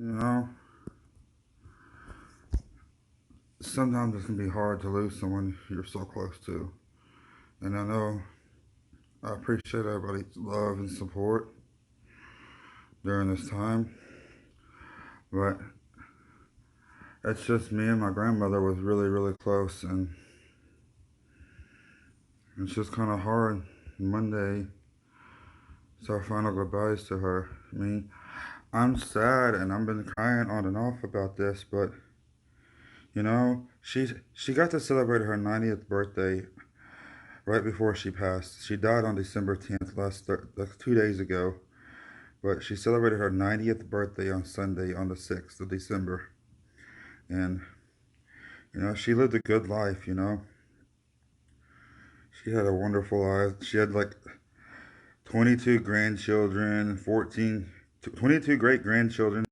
You know, sometimes it can be hard to lose someone you're so close to. And I know I appreciate everybody's love and support during this time. But it's just me and my grandmother was really, really close. And it's just kind of hard. Monday, it's our final goodbyes to her. I mean, I'm sad and I've been crying on and off about this, but she got to celebrate her 90th birthday right before she passed. She died on December 10th, like 2 days ago. But she celebrated her 90th birthday on Sunday, on the 6th of December. And, she lived a good life. She had a wonderful life. She had like 22 grandchildren, 22 great grandchildren.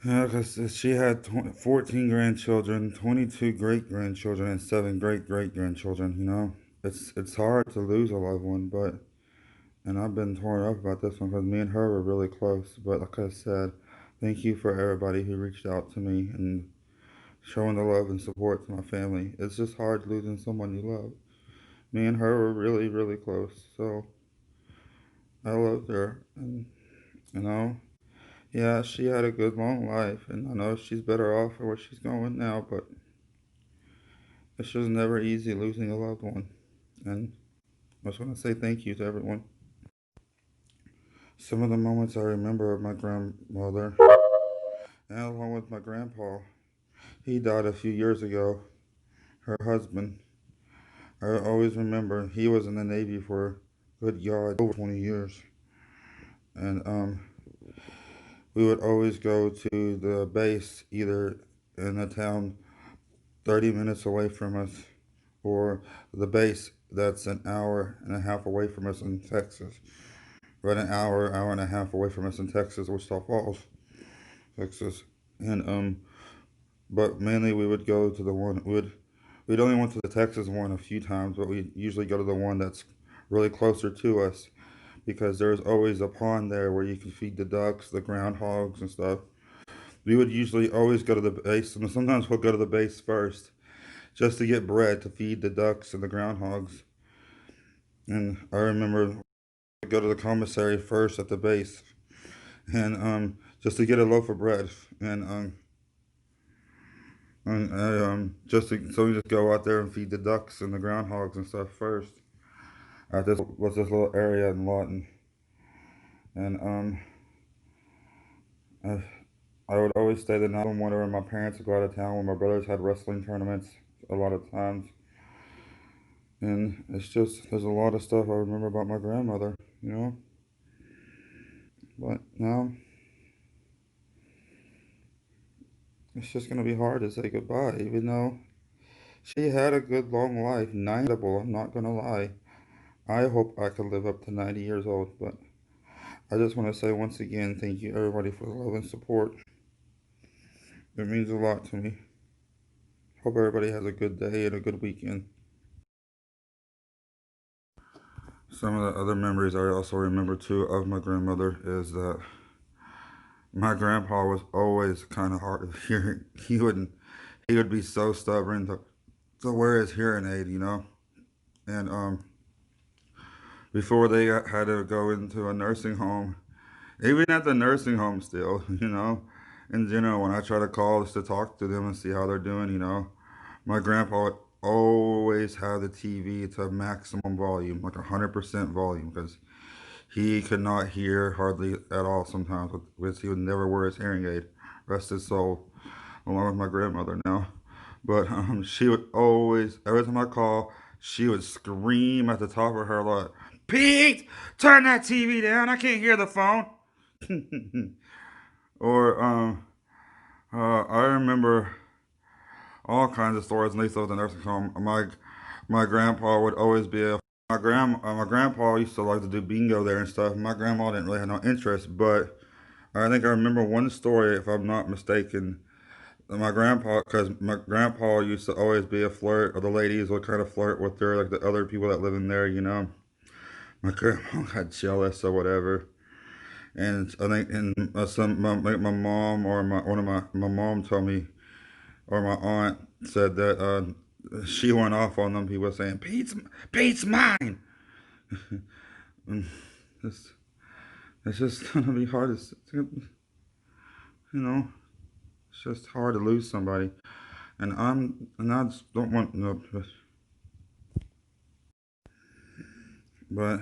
Yeah, because she had 14 grandchildren, 22 great grandchildren, and 7 great grandchildren. It's hard to lose a loved one, but and I've been torn up about this one because me and her were really close. But like I said, thank you for everybody who reached out to me and showing the love and support to my family. It's just hard losing someone you love. Me and her were really, really close. So I loved her. And, you know, yeah, she had a good long life. And I know she's better off for where she's going now. But it's just never easy losing a loved one. And I just want to say thank you to everyone. Some of the moments I remember of my grandmother, and along with my grandpa, he died a few years ago. Her husband. I always remember he was in the Navy for good God over 20 years, and we would always go to the base either in a town 30 minutes away from us, or the base that's an hour and a half away from us in Texas. Right, an hour and a half away from us in Texas, Wichita Falls, Texas, and but mainly we would go to the one we'd only went to the Texas one a few times, but we usually go to the one that's really closer to us because there's always a pond there where you can feed the ducks, the groundhogs, and stuff. We would usually always go to the base, and sometimes we'll go to the base first just to get bread to feed the ducks and the groundhogs. And I remember go to the commissary first at the base, and just to get a loaf of bread, and so we just go out there and feed the ducks and the groundhogs and stuff first. At this little area in Lawton, and I, I would always stay the night whenever my parents would go out of town when my brothers had wrestling tournaments a lot of times. And it's just, there's a lot of stuff I remember about my grandmother. But now, it's just going to be hard to say goodbye, even though she had a good long life. 90, I'm not going to lie. I hope I could live up to 90 years old, but I just want to say once again, thank you everybody for the love and support. It means a lot to me. Hope everybody has a good day and a good weekend. Some of the other memories I also remember too of my grandmother is that my grandpa was always kind of hard of hearing. He would be so stubborn to wear his hearing aid. And before they had to go into a nursing home, even at the nursing home still, in general, when I try to call just to talk to them and see how they're doing. My grandpa would always have the TV to maximum volume, like 100% volume, because he could not hear hardly at all sometimes, because he would never wear his hearing aid. Rest his soul, along with my grandmother now. But she would always, every time I call, she would scream at the top of her lungs, "Pete, turn that TV down. I can't hear the phone." Or I remember all kinds of stories, at least of the nursing home. My grandpa would always be a my grandpa used to like to do bingo there and stuff. My grandma didn't really have no interest, but I think I remember one story, if I'm not mistaken. Because my grandpa used to always be a flirt, or the ladies would kind of flirt with her, like the other people that live in there. My grandma got jealous or whatever, And I think and some my mom or my mom told me or my aunt said that she went off on them. He was saying Pete's mine. And it's just gonna be hard you know it's just hard to lose somebody. And I just don't want no, but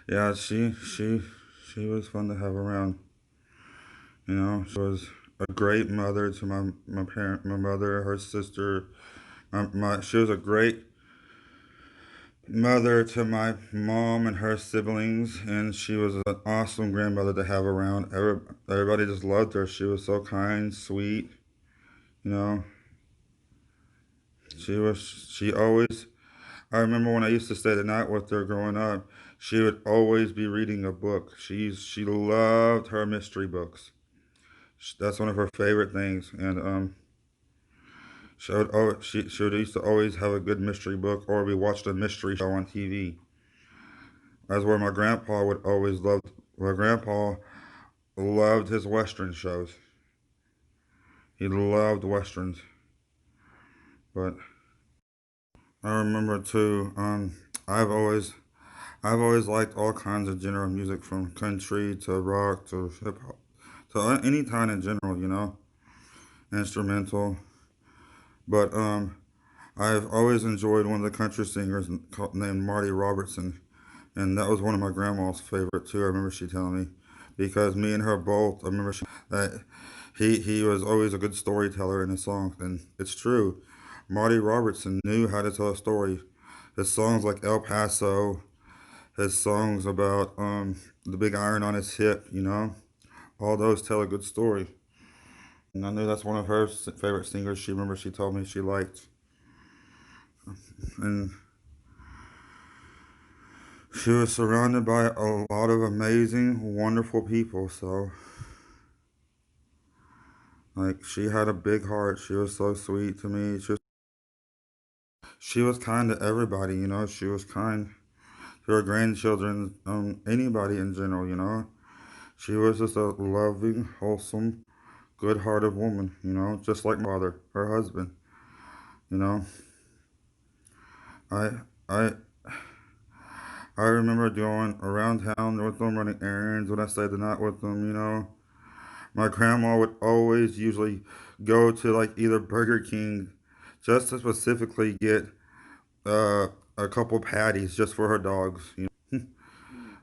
yeah, she was fun to have around. She was a great mother to my mother, her sister. She was a great mother to my mom and her siblings, and she was an awesome grandmother to have around. Everybody just loved her. She was so kind, sweet. You know, she always. I remember when I used to stay the night with her growing up. She would always be reading a book. She loved her mystery books. That's one of her favorite things, and she would used to always have a good mystery book, or we watched a mystery show on TV. That's where my grandpa would always love. My grandpa loved his western shows. He loved westerns. But I remember too. I've always liked all kinds of genre of music, from country to rock to hip hop to any kind in general. Instrumental. But I've always enjoyed one of the country singers named Marty Robertson, and that was one of my grandma's favorite too. I remember she telling me, because me and her both. I remember that he was always a good storyteller in his songs, and it's true. Marty Robertson knew how to tell a story. His songs like El Paso, his songs about the big iron on his hip, all those tell a good story. And I knew that's one of her favorite singers. She told me she liked, and she was surrounded by a lot of amazing, wonderful people. So, like, she had a big heart. She was so sweet to me. She was kind to everybody. She was kind to her grandchildren, anybody in general. She was just a loving, wholesome, good-hearted woman. Just like my father, her husband. You know, I I I remember going around town with them, running errands when I stayed the night with them. My grandma would always usually go to like either Burger King just to specifically get uh, a couple patties just for her dogs,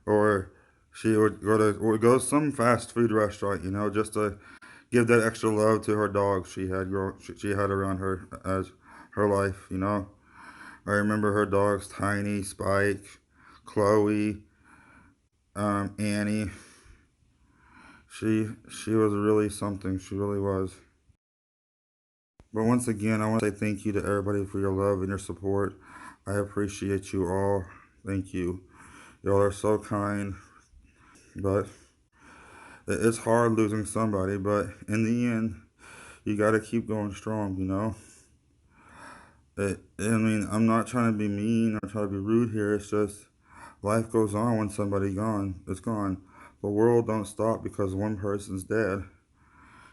or she would go to some fast food restaurant, just to give that extra love to her dogs she had around her as her life. I remember her dogs: Tiny, Spike, Chloe, Annie. She was really something. She really was. But once again, I want to say thank you to everybody for your love and your support. I appreciate you all. Thank you. Y'all are so kind. But it's hard losing somebody. But in the end, you got to keep going strong. I mean, I'm not trying to be mean or try to be rude here. It's just life goes on when somebody gone. It's gone. The world don't stop because one person's dead.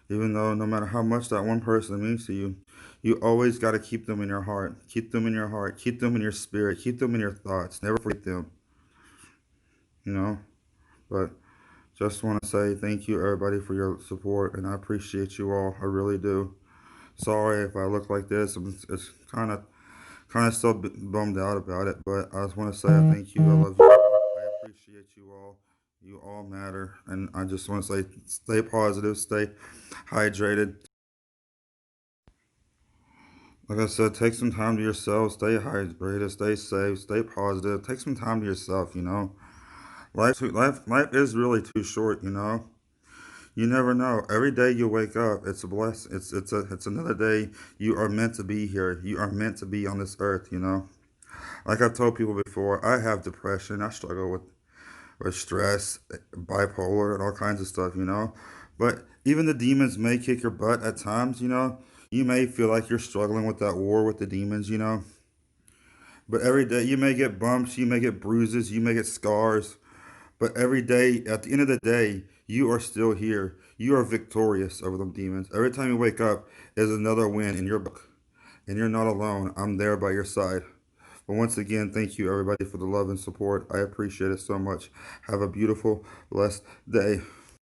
Even though no matter how much that one person means to you, you always got to keep them in your heart. Keep them in your heart. Keep them in your spirit. Keep them in your thoughts. Never forget them. You know. But just want to say thank you everybody for your support, and I appreciate you all. I really do. Sorry if I look like this. It's kind of still bummed out about it, but I just want to say thank you. I love you all. I appreciate you all. You all matter, and I just want to say stay positive, stay hydrated. Like I said, take some time to yourself, stay hydrated, stay safe, stay positive. Take some time to yourself. Life is really too short. You never know. Every day you wake up, it's a bless. It's another day. You are meant to be here. You are meant to be on this earth. Like I've told people before, I have depression. I struggle with stress, bipolar, and all kinds of stuff. But even the demons may kick your butt at times. You may feel like you're struggling with that war with the demons. But every day you may get bumps, you may get bruises, you may get scars. But every day, at the end of the day, you are still here. You are victorious over them demons. Every time you wake up is another win in your book. And you're not alone. I'm there by your side. But once again, thank you everybody for the love and support. I appreciate it so much. Have a beautiful, blessed day.